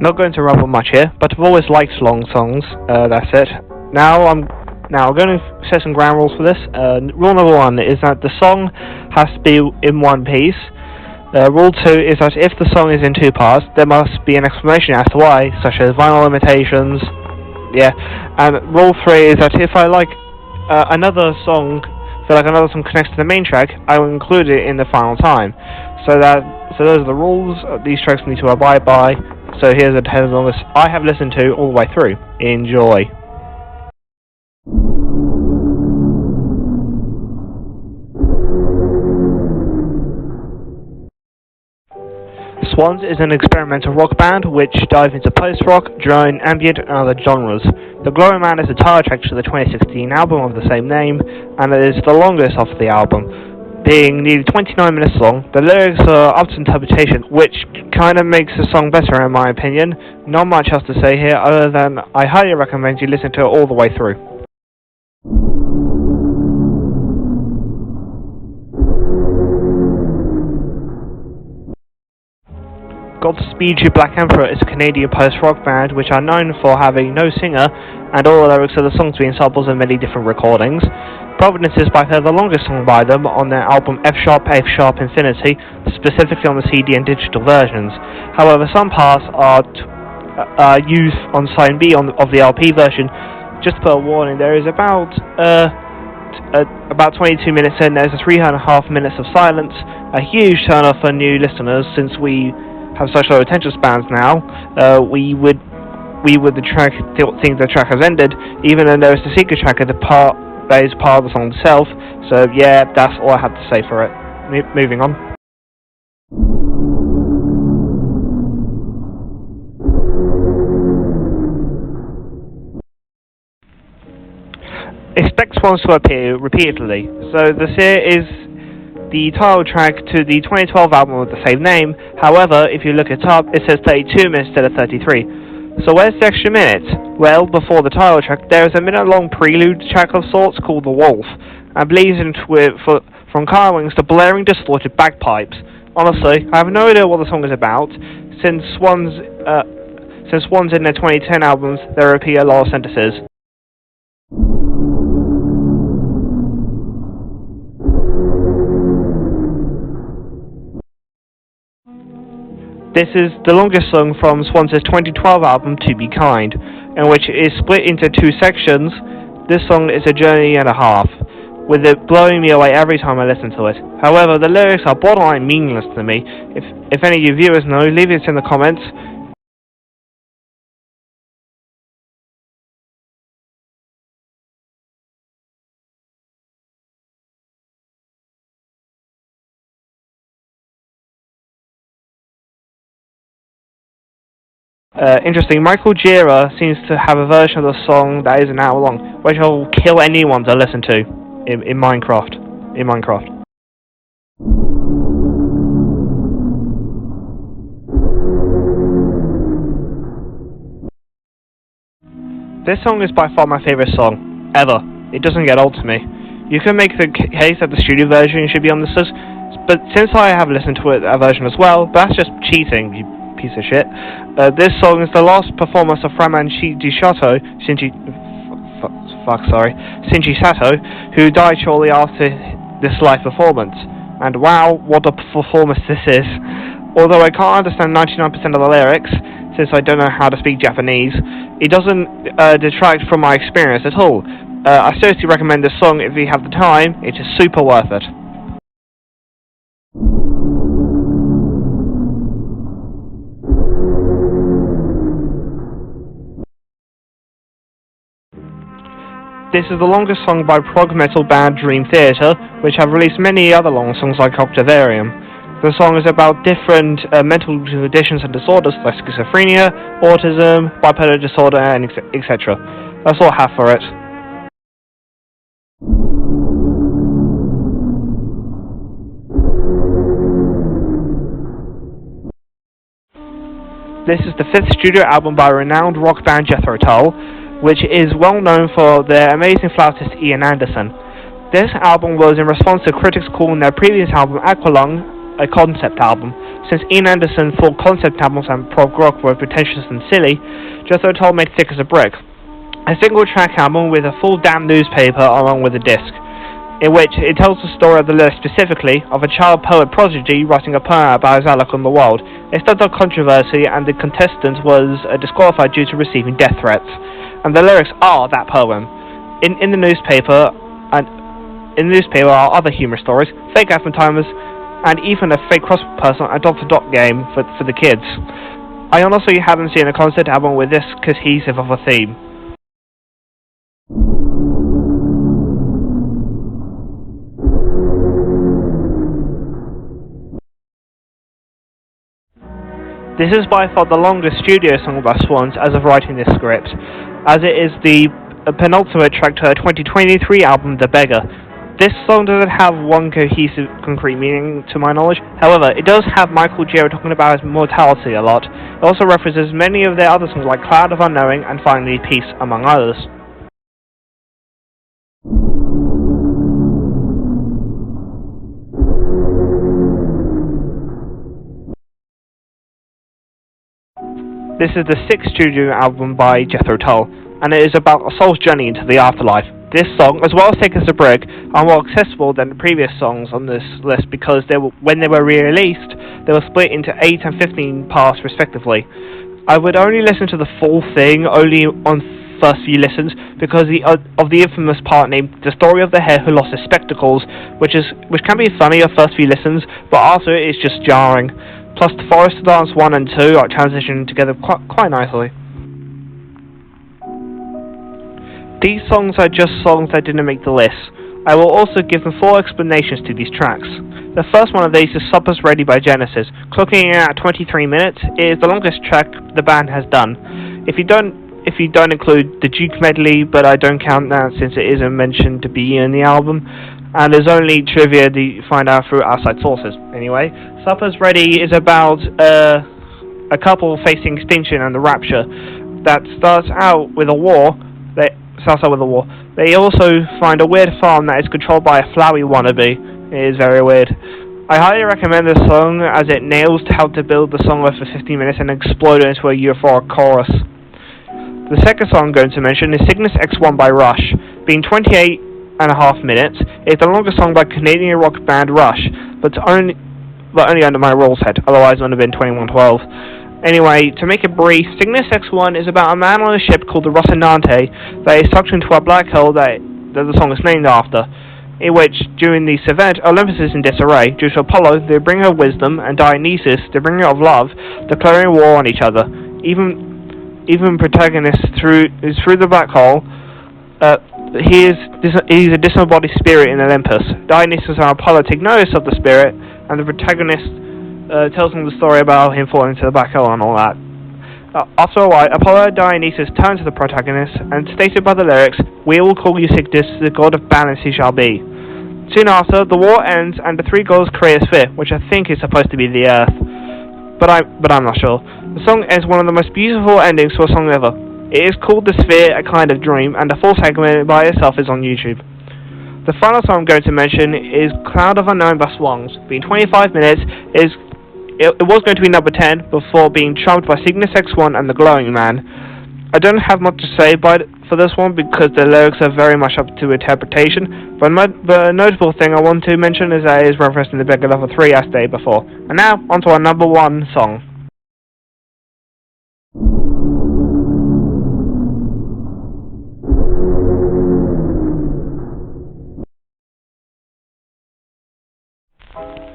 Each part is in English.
Not going to ramble much here, but I've always liked long songs. That's it. Now I'm going to set some ground rules for this. Rule number 1 is that the song has to be in one piece. Rule 2 is that if the song is in 2 parts, there must be an explanation as to why, such as vinyl limitations. Yeah. And rule 3 is that if I like another song connects to the main track, I will include it in the final time. So those are the rules these tracks need to abide by. So here's the 10 longest I have listened to all the way through. Enjoy. Swans is an experimental rock band which dive into post-rock, drone, ambient and other genres. The Glowing Man is the title track to the 2016 album of the same name, and it is the longest of the album, being nearly 29 minutes long. The lyrics are up to interpretation, which kind of makes the song better in my opinion. Not much else to say here other than I highly recommend you listen to it all the way through. Godspeed You Black Emperor is a Canadian post-rock band which are known for having no singer and all the lyrics of the songs being samples of many different recordings. Providence is by far the longest song by them on their album F Sharp Infinity, specifically on the CD and digital versions. However, some parts are used on side B of the LP version. Just to put a warning, there is about 22 minutes in, there's 3.5 minutes of silence, a huge turn off for new listeners since we have such low attention spans now. We would the track think the track has ended, even though there is the secret track that is part of the song itself. So yeah, that's all I have to say for it. Moving on. Expect Swans to appear repeatedly. So this here is the title track to the 2012 album of the same name. However, if you look it up, it says 32 minutes instead of 33. So where's the extra minute? Well, before the title track, there is a minute-long prelude track of sorts called The Wolf, and bleeds into it from car wings to blaring distorted bagpipes. Honestly, I have no idea what the song is about. Since Swans in their 2010 albums, they repeat a lot of sentences. This is the longest song from Swans' 2012 album To Be Kind, in which it is split into 2 sections. This song is a journey and a half, with it blowing me away every time I listen to it. However, the lyrics are borderline meaningless to me. If any of you viewers know, leave it in the comments. Interesting, Michael Gira seems to have a version of the song that is an hour long, which will kill anyone to listen to in Minecraft. This song is by far my favourite song, ever. It doesn't get old to me. You can make the case that the studio version should be on this list, but since I have listened to that version as well, that's just cheating, you piece of shit. This song is the last performance of frontman Shinji Sato, who died shortly after this live performance. And wow, what a performance this is. Although I can't understand 99% of the lyrics, since I don't know how to speak Japanese, it doesn't detract from my experience at all. I seriously recommend this song if you have the time. It is super worth it. This is the longest song by prog metal band Dream Theater, which have released many other long songs like Octavarium. The song is about different mental conditions and disorders like schizophrenia, autism, bipolar disorder, and etc. That's all I have for it. This is the 5th studio album by renowned rock band Jethro Tull, which is well known for their amazing flautist Ian Anderson. This album was in response to critics calling their previous album Aqualung a concept album. Since Ian Anderson thought concept albums and prog rock were pretentious and silly, Jethro Tull made Thick as a Brick, a single-track album with a full damn newspaper along with a disc, in which it tells the story of the lyrics specifically of a child poet prodigy writing a poem about his outlook on the world. It started a controversy, and the contestant was disqualified due to receiving death threats. And the lyrics are that poem. In the newspaper are other humorous stories, fake advertisers, and even a fake cross person and dot-to-dot game for the kids. I honestly haven't seen a concept album with this cohesive of a theme. This is by far the longest studio song by Swans as of writing this script, as it is the penultimate track to her 2023 album, The Beggar. This song doesn't have one cohesive, concrete meaning to my knowledge. However, it does have Michael Gero talking about his mortality a lot. It also references many of their other songs like Cloud of Unknowing and finally Peace, among others. This is the 6th studio album by Jethro Tull, and it is about a soul's journey into the afterlife. This song, as well as Thick as a Brick, are more accessible than the previous songs on this list because when they were re-released, they were split into 8 and 15 parts respectively. I would only listen to the full thing only on first few listens because of the infamous part named The Story of the Hare Who Lost His Spectacles, which can be funny at first few listens, but after it is just jarring. Plus, the Forest Dance 1 and 2 are transitioning together quite nicely. These songs are just songs that didn't make the list. I will also give them 4 explanations to these tracks. The first one of these is Supper's Ready by Genesis. Clocking in at 23 minutes, it is the longest track the band has done. If you don't include the Duke medley, but I don't count that since it isn't mentioned to be in the album, and there's only trivia to find out through outside sources. Anyway, Supper's Ready is about a couple facing extinction and the rapture that starts out with a war. They also find a weird farm that is controlled by a flowery wannabe. It is very weird. I highly recommend this song as it nails how to build the song over 15 minutes and explode it into a euphoric chorus. The second song I'm going to mention is Cygnus X-1 by Rush. Being 28.5 minutes, it's the longest song by Canadian rock band Rush, but only under my rules set, otherwise it would have been 21:12. Anyway, to make it brief, Cygnus X-1 is about a man on a ship called the Rocinante that is sucked into a black hole that the song is named after, in which, during this event, Olympus is in disarray due to Apollo, the bringer of wisdom, and Dionysus, the bringer of love, declaring war on each other. Even protagonist through the black hole, he is a disembodied spirit in Olympus. Dionysus and Apollo take notice of the spirit, and the protagonist tells them the story about him falling into the black hole and all that. After a while, Apollo and Dionysus turn to the protagonist, and stated by the lyrics, "We will call you Cygnus, the god of balance he shall be." Soon after, the war ends, and the 3 gods create a sphere, which I think is supposed to be the Earth, but I'm not sure. The song ends one of the most beautiful endings to a song ever. It is called The Sphere, A Kind of Dream, and the full segment by itself is on YouTube. The final song I'm going to mention is Cloud of Unknowing by Swans. Being 25 minutes, it was going to be number 10 before being trumped by Cygnus X-1 and The Glowing Man. I don't have much to say for this one because the lyrics are very much up to interpretation, but a notable thing I want to mention is that it is referenced in the Beggar Level 3 as stated before. And now, on to our number 1 song.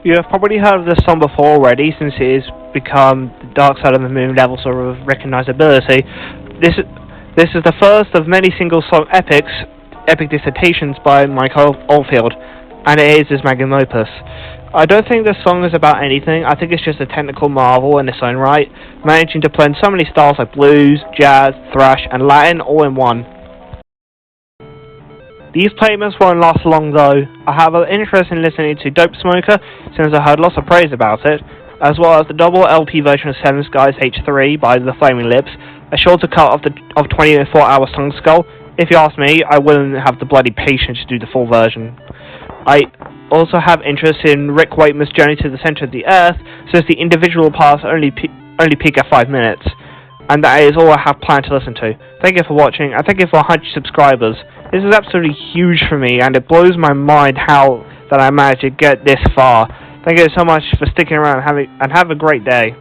You have probably heard of this song before already, since it has become the Dark Side of the Moon level sort of recognizability. This is the first of many single song epic dissertations by Michael Oldfield, and it is his magnum opus. I don't think this song is about anything. I think it's just a technical marvel in its own right, managing to blend so many styles like blues, jazz, thrash, and Latin all in one. These playlists won't last long though. I have an interest in listening to Dope Smoker since I heard lots of praise about it, as well as the double LP version of Seven Skies H3 by The Flaming Lips, a shorter cut of 24-hour Song Skull. If you ask me, I wouldn't have the bloody patience to do the full version. I also have interest in Rick Wakeman's Journey to the Center of the Earth, since the individual paths only peak at 5 minutes, and that is all I have planned to listen to. Thank you for watching, and thank you for 100 subscribers. This is absolutely huge for me, and it blows my mind how that I managed to get this far. Thank you so much for sticking around and have a great day.